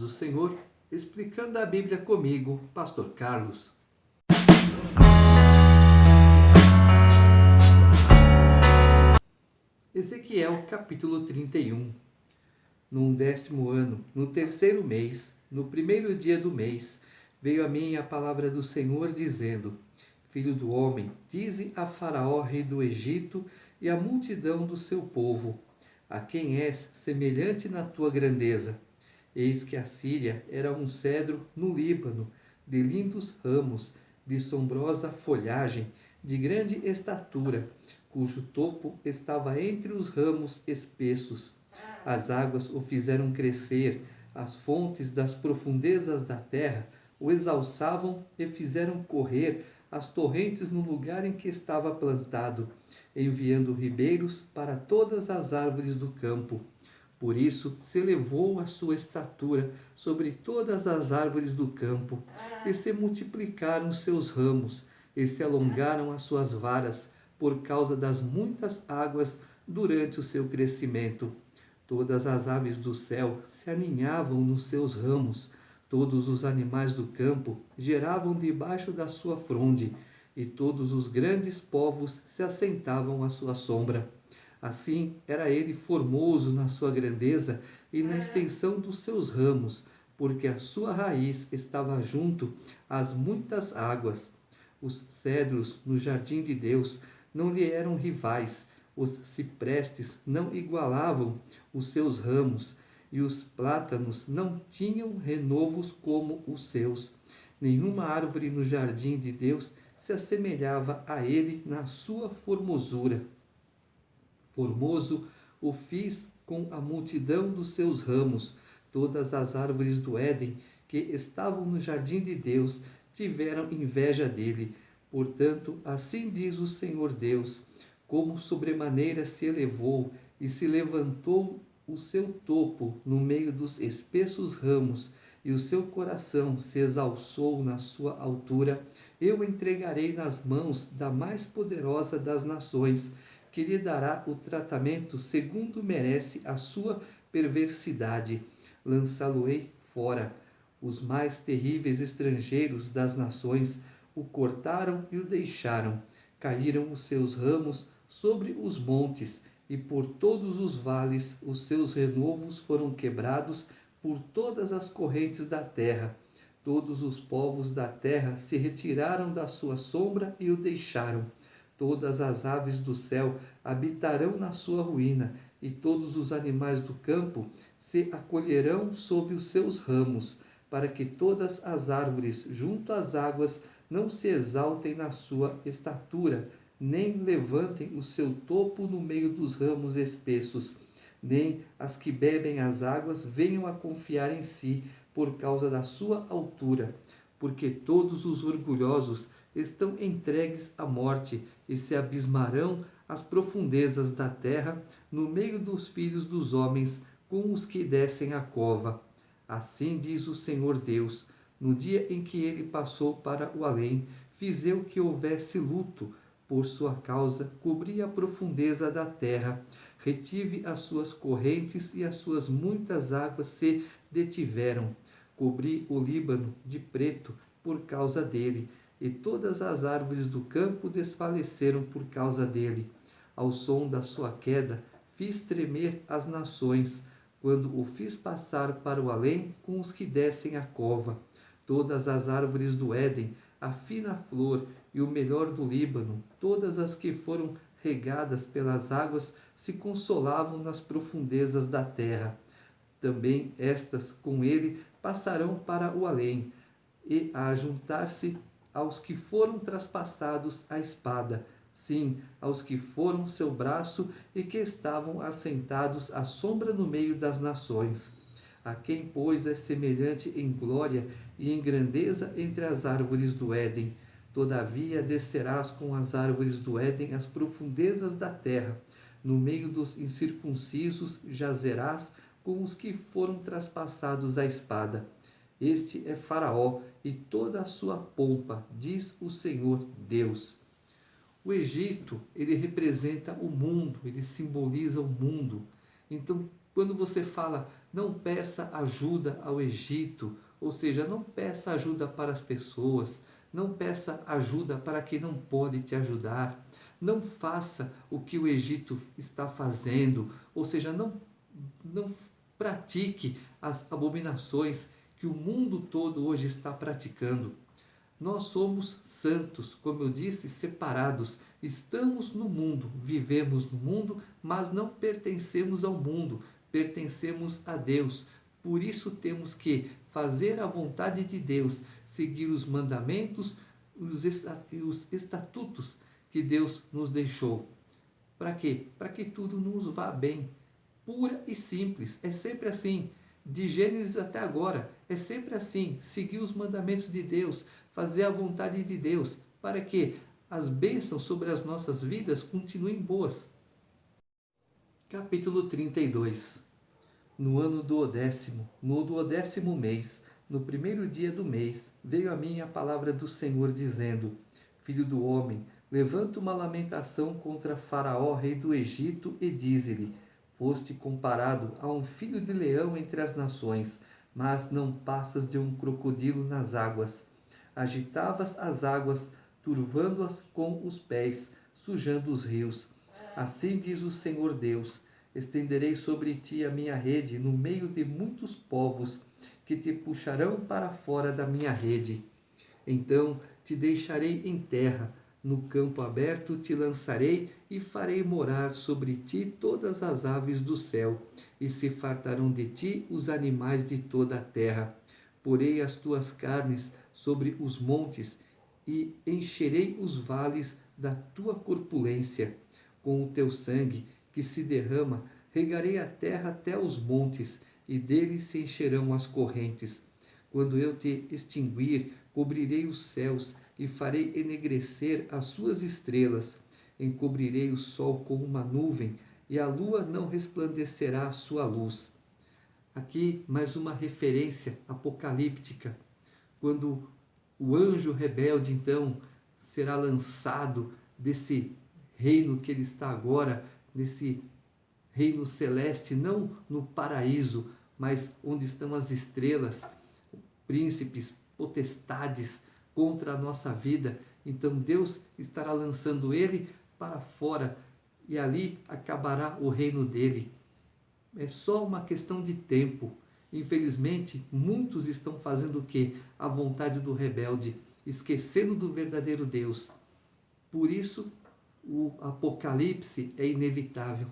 do Senhor, explicando a Bíblia comigo, Pastor Carlos. Ezequiel capítulo 31. No 10º ano, no 3º mês, no 1º dia do mês, veio a mim a palavra do Senhor, dizendo: Filho do homem, dize a Faraó, rei do Egito, e à multidão do seu povo: a quem és semelhante na tua grandeza? Eis que a Síria era um cedro no Líbano, de lindos ramos, de sombrosa folhagem, de grande estatura, cujo topo estava entre os ramos espessos. As águas o fizeram crescer, as fontes das profundezas da terra o exalçavam e fizeram correr as torrentes no lugar em que estava plantado, enviando ribeiros para todas as árvores do campo. Por isso se elevou a sua estatura sobre todas as árvores do campo, e se multiplicaram os seus ramos, e se alongaram as suas varas, por causa das muitas águas durante o seu crescimento. Todas as aves do céu se aninhavam nos seus ramos, todos os animais do campo geravam debaixo da sua fronde, e todos os grandes povos se assentavam à sua sombra. Assim era ele formoso na sua grandeza e na extensão dos seus ramos, porque a sua raiz estava junto às muitas águas. Os cedros no jardim de Deus não lhe eram rivais, os ciprestes não igualavam os seus ramos, e os plátanos não tinham renovos como os seus. Nenhuma árvore no jardim de Deus se assemelhava a ele na sua formosura. Formoso o fiz com a multidão dos seus ramos. Todas as árvores do Éden que estavam no jardim de Deus tiveram inveja dele. Portanto, assim diz o Senhor Deus: como sobremaneira se elevou e se levantou o seu topo no meio dos espessos ramos, e o seu coração se exalçou na sua altura, eu o entregarei nas mãos da mais poderosa das nações, que lhe dará o tratamento segundo merece a sua perversidade. Lançá-lo-ei fora. Os mais terríveis estrangeiros das nações o cortaram e o deixaram. Caíram os seus ramos sobre os montes, e por todos os vales os seus renovos foram quebrados por todas as correntes da terra. Todos os povos da terra se retiraram da sua sombra e o deixaram. Todas as aves do céu habitarão na sua ruína, e todos os animais do campo se acolherão sob os seus ramos, para que todas as árvores junto às águas não se exaltem na sua estatura, nem levantem o seu topo no meio dos ramos espessos, nem as que bebem as águas venham a confiar em si por causa da sua altura, porque todos os orgulhosos estão entregues à morte e se abismarão às profundezas da terra, no meio dos filhos dos homens, com os que descem a cova. Assim diz o Senhor Deus: no dia em que ele passou para o além, fiz eu que houvesse luto. Por sua causa, cobri a profundeza da terra, retive as suas correntes e as suas muitas águas se detiveram. Cobri o Líbano de preto por causa dele, e todas as árvores do campo desfaleceram por causa dele. Ao som da sua queda, fiz tremer as nações, quando o fiz passar para o além com os que descem a cova. Todas as árvores do Éden, a fina flor e o melhor do Líbano, todas as que foram regadas pelas águas, se consolavam nas profundezas da terra. Também estas com ele passarão para o além, e a juntar-se aos que foram traspassados à espada, sim, aos que foram seu braço e que estavam assentados à sombra no meio das nações. A quem, pois, é semelhante em glória e em grandeza entre as árvores do Éden. Todavia descerás com as árvores do Éden às profundezas da terra. No meio dos incircuncisos jazerás com os que foram traspassados à espada. Este é Faraó e toda a sua pompa, diz o Senhor Deus. O Egito, ele representa o mundo, ele simboliza o mundo. Então, Quando você fala, não peça ajuda ao Egito, ou seja, não peça ajuda para as pessoas, não peça ajuda para quem não pode te ajudar, não faça o que o Egito está fazendo, ou seja, não pratique as abominações que o mundo todo hoje está praticando. Nós somos santos, como eu disse, separados. Estamos no mundo, vivemos no mundo, mas não pertencemos ao mundo, pertencemos a Deus. Por isso temos que fazer a vontade de Deus, seguir os mandamentos e os estatutos que Deus nos deixou. Para quê? Para que tudo nos vá bem. Pura e simples. É sempre assim. De Gênesis até agora, é sempre assim. Seguir os mandamentos de Deus, fazer a vontade de Deus, para que as bênçãos sobre as nossas vidas continuem boas. Capítulo 32. No ano duodécimo, no duodécimo mês, no primeiro dia do mês, veio a mim a palavra do Senhor, dizendo: Filho do homem, levanta uma lamentação contra Faraó, rei do Egito, e dize-lhe: Foste comparado a um filho de leão entre as nações, mas não passas de um crocodilo nas águas. Agitavas as águas, turvando-as com os pés, sujando os rios. Assim diz o Senhor Deus: Estenderei sobre ti a minha rede no meio de muitos povos, que te puxarão para fora da minha rede. Então te deixarei em terra, no campo aberto te lançarei e farei morar sobre ti todas as aves do céu, e se fartarão de ti os animais de toda a terra. Porei as tuas carnes sobre os montes e encherei os vales da tua corpulência. Com o teu sangue que se derrama, regarei a terra até os montes, e deles se encherão as correntes. Quando eu te extinguir, cobrirei os céus e farei enegrecer as suas estrelas. Encobrirei o sol com uma nuvem, e a lua não resplandecerá a sua luz. Aqui mais uma referência apocalíptica, quando o anjo rebelde então será lançado desse reino que ele está agora, nesse reino celeste, não no paraíso, mas onde estão as estrelas, príncipes, potestades contra a nossa vida. Então Deus estará lançando ele para fora e ali acabará o reino dele. É só uma questão de tempo. Infelizmente, muitos estão fazendo o quê? A vontade do rebelde, esquecendo do verdadeiro Deus. Por isso, o Apocalipse é inevitável.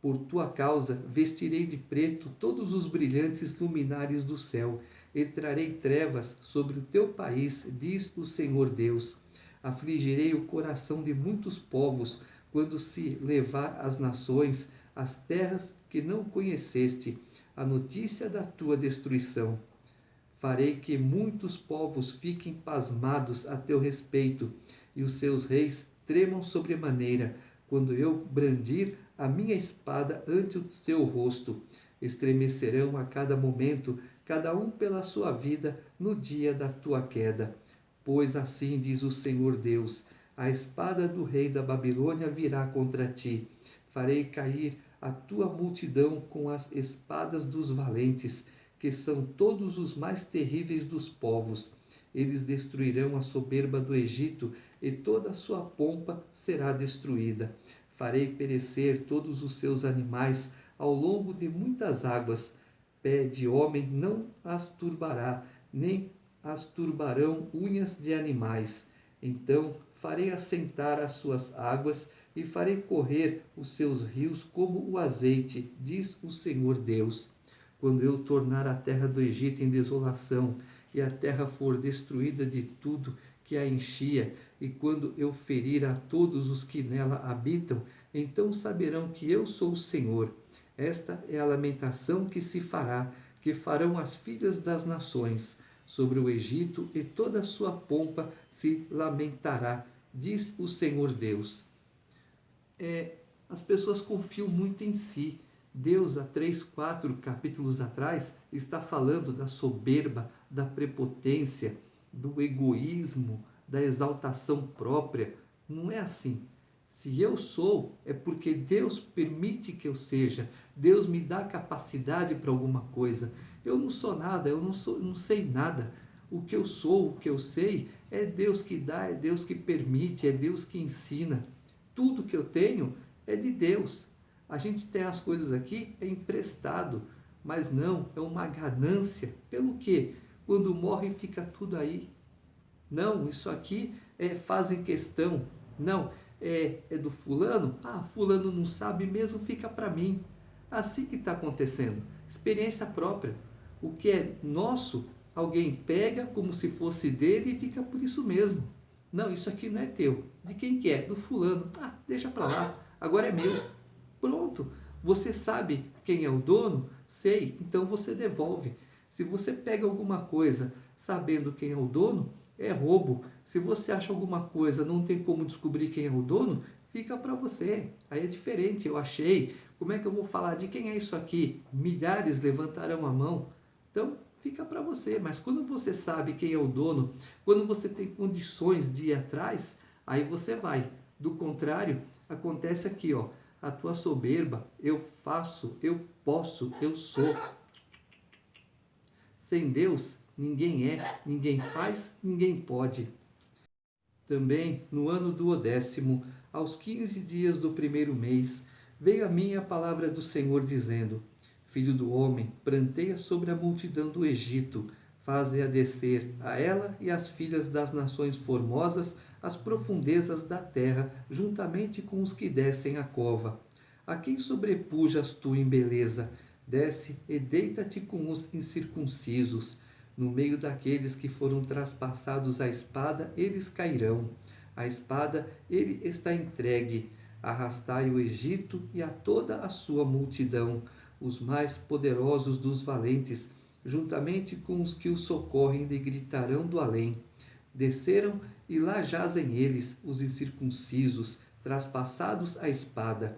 Por tua causa, vestirei de preto todos os brilhantes luminares do céu, e trarei trevas sobre o teu país, diz o Senhor Deus. Afligirei o coração de muitos povos, quando se levar às nações, as terras que não conheceste, a notícia da tua destruição. Farei que muitos povos fiquem pasmados a teu respeito, e os seus reis tremam sobremaneira, quando eu brandir a minha espada ante o seu rosto. Estremecerão a cada momento, cada um pela sua vida, no dia da tua queda. Pois assim diz o Senhor Deus: a espada do rei da Babilônia virá contra ti. Farei cair a tua multidão com as espadas dos valentes, que são todos os mais terríveis dos povos. Eles destruirão a soberba do Egito, e toda a sua pompa será destruída. Farei perecer todos os seus animais ao longo de muitas águas. Pé de homem não as turbará, nem as turbarão unhas de animais. Então farei assentar as suas águas e farei correr os seus rios como o azeite, diz o Senhor Deus. Quando eu tornar a terra do Egito em desolação, e a terra for destruída de tudo que a enchia, e quando eu ferir a todos os que nela habitam, então saberão que eu sou o Senhor. Esta é a lamentação que se fará, que farão as filhas das nações. Sobre o Egito e toda a sua pompa se lamentará, diz o Senhor Deus. As pessoas confiam muito em si. Deus, há 3, 4 capítulos atrás, está falando da soberba, da prepotência, do egoísmo, da exaltação própria. Não é assim. Se eu sou, é porque Deus permite que eu seja. Deus me dá capacidade para alguma coisa. Eu não sou nada, não sei nada. O que eu sou, o que eu sei, é Deus que dá, é Deus que permite, é Deus que ensina. Tudo que eu tenho é de Deus. A gente tem as coisas aqui, é emprestado, mas não, é uma ganância. Pelo quê? Quando morre fica tudo aí. Não, isso aqui fazem questão. Não, é do fulano? Ah, fulano não sabe mesmo, fica para mim. Assim que está acontecendo. Experiência própria. O que é nosso, alguém pega como se fosse dele e fica por isso mesmo. Não, isso aqui não é teu. De quem que é? Do fulano. Ah, deixa para lá. Agora é meu. Pronto. Você sabe quem é o dono? Sei. Então você devolve. Se você pega alguma coisa sabendo quem é o dono, é roubo. Se você acha alguma coisa, não tem como descobrir quem é o dono, fica para você. Aí é diferente. Eu achei. Como é que eu vou falar de quem é isso aqui? Milhares levantarão a mão. Então, fica para você. Mas quando você sabe quem é o dono, quando você tem condições de ir atrás, aí você vai. Do contrário, acontece aqui, ó. A tua soberba, eu faço, eu posso, eu sou. Sem Deus, ninguém é, ninguém faz, ninguém pode. Também, no ano do 10º, aos 15 dias do primeiro mês, veio a mim a palavra do Senhor, dizendo: Filho do homem, pranteia sobre a multidão do Egito, faze-a descer, a ela e as filhas das nações formosas, às profundezas da terra, juntamente com os que descem a cova. A quem sobrepujas tu em beleza? Desce e deita-te com os incircuncisos. No meio daqueles que foram traspassados à espada, eles cairão. A espada, ele está entregue. Arrastai o Egito e a toda a sua multidão, os mais poderosos dos valentes, juntamente com os que o socorrem, lhe gritarão do além. Desceram e lá jazem eles, os incircuncisos, traspassados à espada.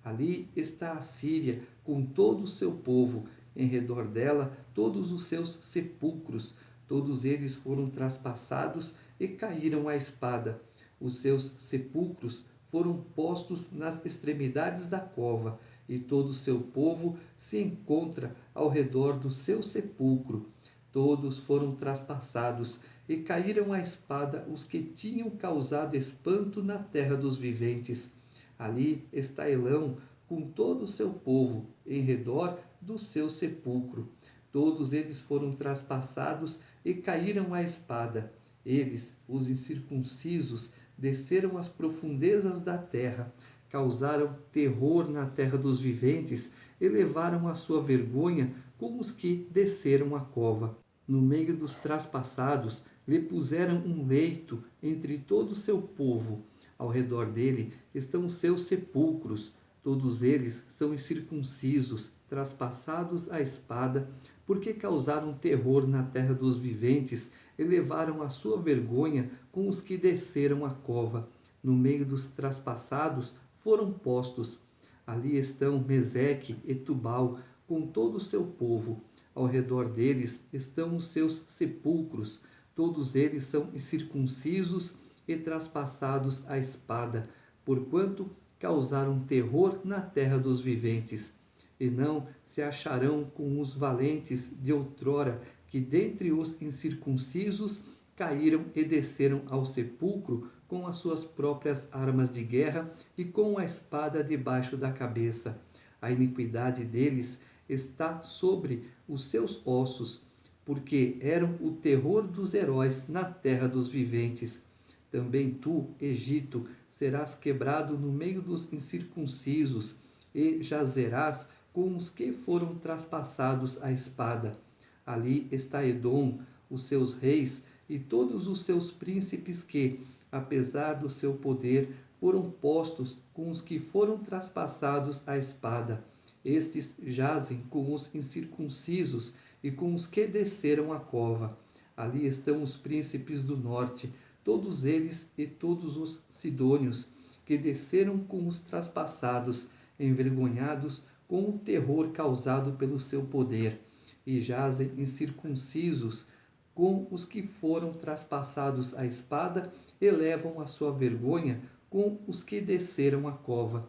Ali está a Síria com todo o seu povo, em redor dela todos os seus sepulcros, todos eles foram traspassados e caíram à espada. Os seus sepulcros foram postos nas extremidades da cova, e todo o seu povo se encontra ao redor do seu sepulcro. Todos foram traspassados, e caíram à espada os que tinham causado espanto na terra dos viventes. Ali está Elão com todo o seu povo em redor do seu sepulcro. Todos eles foram traspassados e caíram à espada. Eles, os incircuncisos, desceram às profundezas da terra, causaram terror na terra dos viventes e levaram a sua vergonha com os que desceram a cova. No meio dos traspassados, lhe puseram um leito entre todo o seu povo. Ao redor dele estão os seus sepulcros. Todos eles são incircuncisos, traspassados à espada, porque causaram terror na terra dos viventes e levaram a sua vergonha com os que desceram a cova. No meio dos traspassados foram postos. Ali estão Meseque e Tubal, com todo o seu povo. Ao redor deles estão os seus sepulcros. Todos eles são incircuncisos e traspassados à espada, porquanto causaram terror na terra dos viventes. E não se acharão com os valentes de outrora, que dentre os incircuncisos caíram e desceram ao sepulcro com as suas próprias armas de guerra e com a espada debaixo da cabeça. A iniquidade deles está sobre os seus ossos, porque eram o terror dos heróis na terra dos viventes. Também tu, Egito, serás quebrado no meio dos incircuncisos, e jazerás com os que foram traspassados à espada. Ali está Edom, os seus reis e todos os seus príncipes que, apesar do seu poder, foram postos com os que foram traspassados à espada. Estes jazem com os incircuncisos e com os que desceram a cova. Ali estão os príncipes do norte, todos eles e todos os sidônios, que desceram com os traspassados, envergonhados com o terror causado pelo seu poder, e jazem incircuncisos com os que foram traspassados à espada e levam a sua vergonha com os que desceram a cova.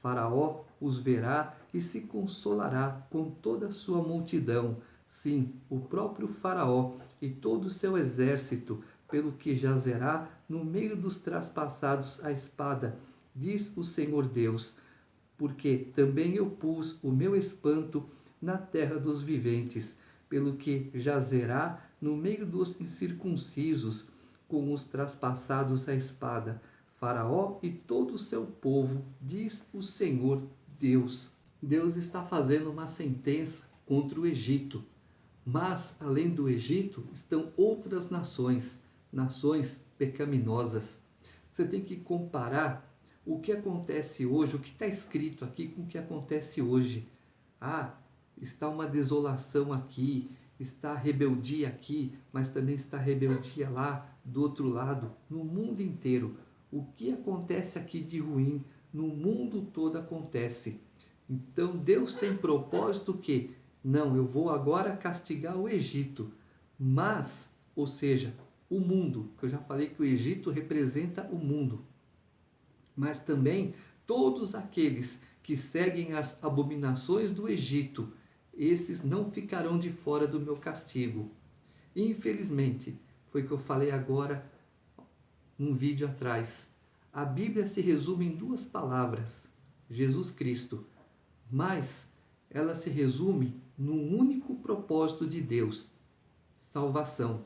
Faraó os verá e se consolará com toda a sua multidão, sim, o próprio Faraó e todo o seu exército, pelo que jazerá no meio dos traspassados à espada, diz o Senhor Deus, porque também eu pus o meu espanto na terra dos viventes, pelo que jazerá no meio dos incircuncisos, com os traspassados à espada, Faraó e todo o seu povo, diz o Senhor Deus. Deus está fazendo uma sentença contra o Egito, mas além do Egito estão outras nações, nações pecaminosas. Você tem que comparar o que acontece hoje, o que está escrito aqui com o que acontece hoje. Ah, está uma desolação aqui, está rebeldia aqui, mas também está rebeldia lá, do outro lado, no mundo inteiro. O que acontece aqui de ruim, no mundo todo acontece. Então Deus tem propósito que, não, eu vou agora castigar o Egito, mas, ou seja, o mundo, que eu já falei que o Egito representa o mundo, mas também todos aqueles que seguem as abominações do Egito, esses não ficarão de fora do meu castigo. Infelizmente, foi o que eu falei agora num vídeo atrás. A Bíblia se resume em duas palavras: Jesus Cristo. Mas ela se resume num único propósito de Deus: salvação.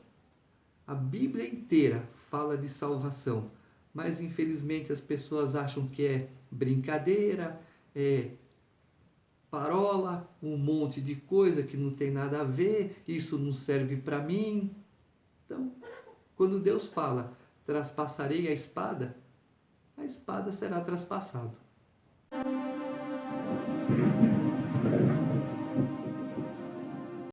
A Bíblia inteira fala de salvação, mas infelizmente as pessoas acham que é brincadeira, é parola, um monte de coisa que não tem nada a ver, isso não serve para mim. Então, quando Deus fala, traspassarei a espada será traspassado.